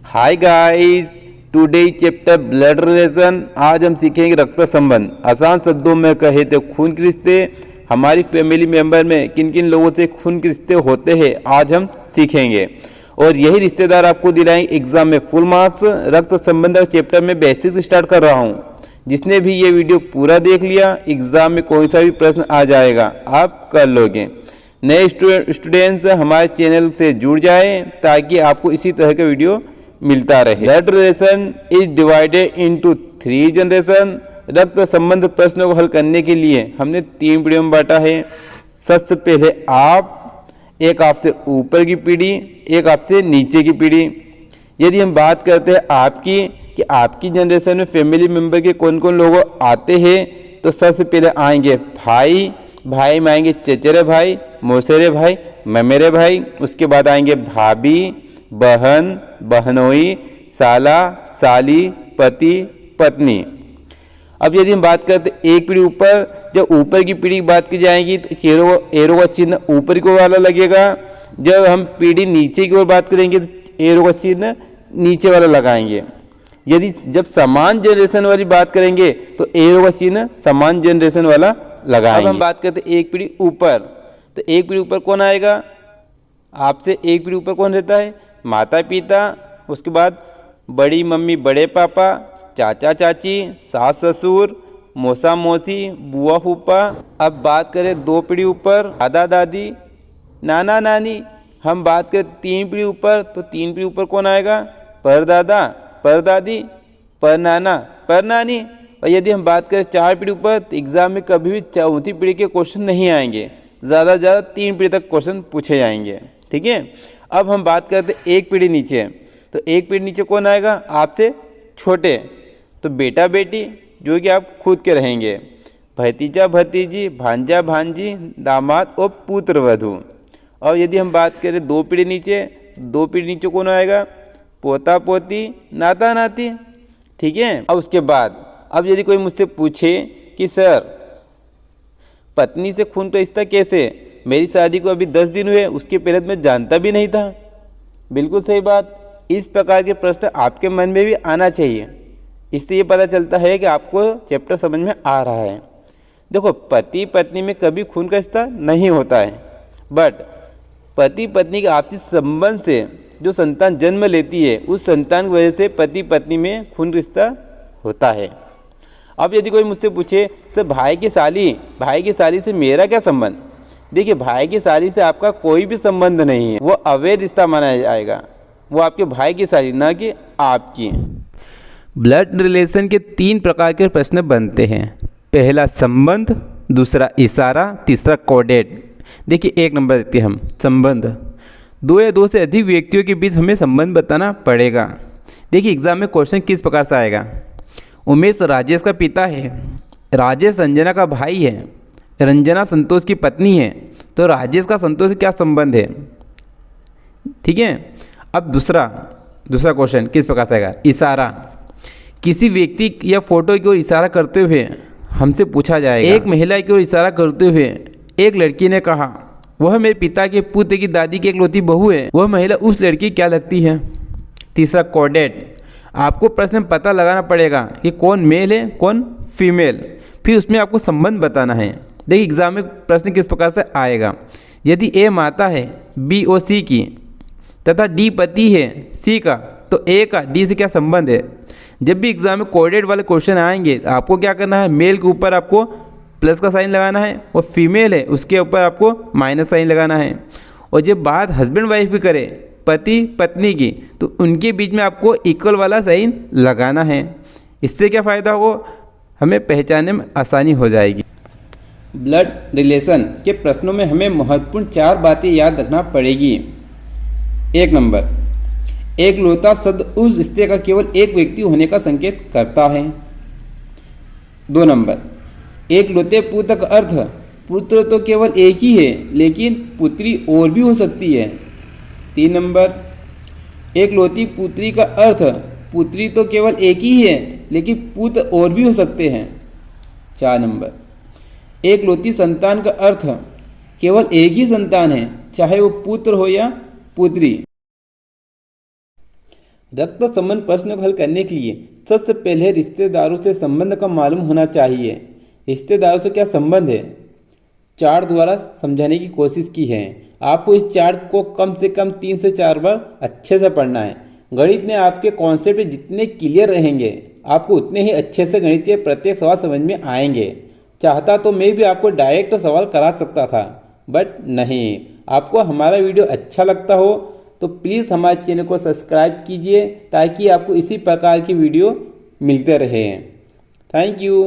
Hi guys, today chapter blood relation. आज हम सीखेंगे रक्त संबंध। आसान शब्दों में कहे तो खून के रिश्ते। हमारी फैमिली मेंबर में किन किन लोगों से खून के रिश्ते होते हैं आज हम सीखेंगे, और यही रिश्तेदार आपको दिलाएंगे एग्जाम में फुल मार्क्स। रक्त संबंध चैप्टर में बेसिक्स स्टार्ट कर रहा हूँ। जिसने भी ये वीडियो पूरा देख लिया, एग्जाम में कोई सा भी प्रश्न आ जाएगा आप कर लोगे। नए स्टूडेंट्स हमारे चैनल से जुड़ जाएं ताकि आपको इसी तरह का वीडियो मिलता रहे। Blood relation is divided into 3 generation. रक्त संबंध प्रश्नों को हल करने के लिए हमने 3 पीढ़ियों में बांटा है। सबसे पहले एक आपसे ऊपर की पीढ़ी, एक आपसे नीचे की पीढ़ी। यदि हम बात करते हैं आपकी कि आपकी जनरेशन में फैमिली मेंबर के कौन कौन लोग आते हैं, तो सबसे पहले आएंगे भाई में आएंगे चचेरे भाई, मौसेरे भाई, ममेरे भाई। उसके बाद आएंगे भाभी, बहन, बहनोई, साला, साली, पति, पत्नी। अब यदि हम बात करते एक पीढ़ी ऊपर, जब ऊपर की पीढ़ी की बात की जाएगी तो एरो का चिन्ह ऊपर की ओर वाला लगेगा। जब हम पीढ़ी नीचे की ओर बात करेंगे तो एरो का चिन्ह नीचे वाला लगाएंगे। जब समान जनरेशन वाली बात करेंगे तो एरो का चिन्ह समान जनरेशन वाला लगाएंगे। अब हम बात करते एक पीढ़ी ऊपर, तो एक पीढ़ी ऊपर कौन आएगा? आपसे एक पीढ़ी ऊपर कौन रहता है? माता पिता, उसके बाद बड़ी मम्मी बड़े पापा, चाचा चाची, सास ससुर, मौसा मौसी, बुआ फूफा। अब बात करें 2 पीढ़ी ऊपर, दादा दादी, नाना नानी। हम बात करें 3 पीढ़ी ऊपर, तो 3 पीढ़ी ऊपर कौन आएगा? परदादा, परदादी, परनाना, परनानी। और यदि हम बात करें 4 पीढ़ी ऊपर, तो एग्जाम में कभी भी 4थी पीढ़ी के क्वेश्चन नहीं आएंगे। ज़्यादा से ज़्यादा 3 पीढ़ी तक क्वेश्चन पूछे जाएंगे। ठीक है। अब हम बात करते एक पीढ़ी नीचे, तो एक पीढ़ी नीचे कौन आएगा? आपसे छोटे, तो बेटा बेटी जो कि आप खुद के रहेंगे, भतीजा भतीजी, भांजा भांजी, दामाद और पुत्र वधू। और यदि हम बात करें 2 पीढ़ी नीचे, 2 पीढ़ी नीचे कौन आएगा? पोता पोती, नाता नाती। ठीक है। अब उसके बाद अब यदि कोई मुझसे पूछे कि सर पत्नी से खून का रिश्ता कैसे? मेरी शादी को अभी 10 दिन हुए, उसके पहले मैं जानता भी नहीं था। बिल्कुल सही बात। इस प्रकार के प्रश्न आपके मन में भी आना चाहिए। इससे ये पता चलता है कि आपको चैप्टर समझ में आ रहा है। देखो, पति पत्नी में कभी खून का रिश्ता नहीं होता है, बट पति पत्नी के आपसी संबंध से जो संतान जन्म लेती है, उस संतान की वजह से पति पत्नी में खून रिश्ता होता है। अब यदि कोई मुझसे पूछे सर भाई की साली से मेरा क्या संबंध? देखिए, भाई की साली से आपका कोई भी संबंध नहीं है, वो अवैध रिश्ता माना जाएगा। वो आपके भाई की साली, ना कि आपकी। ब्लड रिलेशन के 3 प्रकार के प्रश्न बनते हैं। पहला संबंध, दूसरा इशारा, तीसरा कोडेड। देखिए, 1 नंबर देते हैं हम संबंध। 2 या 2 से अधिक व्यक्तियों के बीच हमें संबंध बताना पड़ेगा। देखिए, एग्जाम में क्वेश्चन किस प्रकार से आएगा। उमेश राजेश का पिता है, राजेश रंजना का भाई है, रंजना संतोष की पत्नी है, तो राजेश का संतोष से क्या संबंध है? ठीक है। अब दूसरा क्वेश्चन किस प्रकार से आएगा? इशारा। किसी व्यक्ति या फोटो की ओर इशारा करते हुए हमसे पूछा जाएगा। एक महिला की ओर इशारा करते हुए एक लड़की ने कहा, वह मेरे पिता के पुत्र की दादी की इकलौती बहू है, वह महिला उस लड़की क्या लगती है? तीसरा कोडेड। आपको प्रश्न पता लगाना पड़ेगा कि कौन मेल है कौन फीमेल, फिर उसमें आपको संबंध बताना है। देखिए, एग्जाम में प्रश्न किस प्रकार से आएगा। यदि ए माता है बी और सी की, तथा डी पति है सी का, तो ए का डी से क्या संबंध है? जब भी एग्जाम में कोडेड वाले क्वेश्चन आएंगे तो आपको क्या करना है? मेल के ऊपर आपको प्लस का साइन लगाना है, और फीमेल है उसके ऊपर आपको माइनस साइन लगाना है। और जब बात हस्बैंड वाइफ भी करे, पति पत्नी की, तो उनके बीच में आपको इक्वल वाला साइन लगाना है। इससे क्या फ़ायदा होगा? हमें पहचानने में आसानी हो जाएगी। ब्लड रिलेशन के प्रश्नों में हमें महत्वपूर्ण 4 बातें याद रखना पड़ेगी। 1 नंबर, एकलौता शब्द उस रिश्ते का केवल एक व्यक्ति होने का संकेत करता है। 2 नंबर, एकलौते पुत्र का अर्थ पुत्र तो केवल एक ही है, लेकिन पुत्री और भी हो सकती है। 3 नंबर, एकलौती पुत्री का अर्थ पुत्री तो केवल एक ही है, लेकिन पुत्र और भी हो सकते हैं। 4 नंबर, एकलौती संतान का अर्थ केवल एक ही संतान है, चाहे वो पुत्र हो या पुत्री। रक्त संबंध प्रश्न को हल करने के लिए सबसे पहले रिश्तेदारों से संबंध का मालूम होना चाहिए। रिश्तेदारों से क्या संबंध है, चार्ट द्वारा समझाने की कोशिश की है। आपको इस चार्ट को कम से कम 3 से 4 बार अच्छे से पढ़ना है। गणित में आपके कॉन्सेप्ट जितने क्लियर रहेंगे, आपको उतने ही अच्छे से गणित के प्रत्येक सवाल समझ में आएंगे। चाहता तो मैं भी आपको डायरेक्ट सवाल करा सकता था, बट नहीं। आपको हमारा वीडियो अच्छा लगता हो तो प्लीज़ हमारे चैनल को सब्सक्राइब कीजिए, ताकि आपको इसी प्रकार की वीडियो मिलते रहे। Thank you.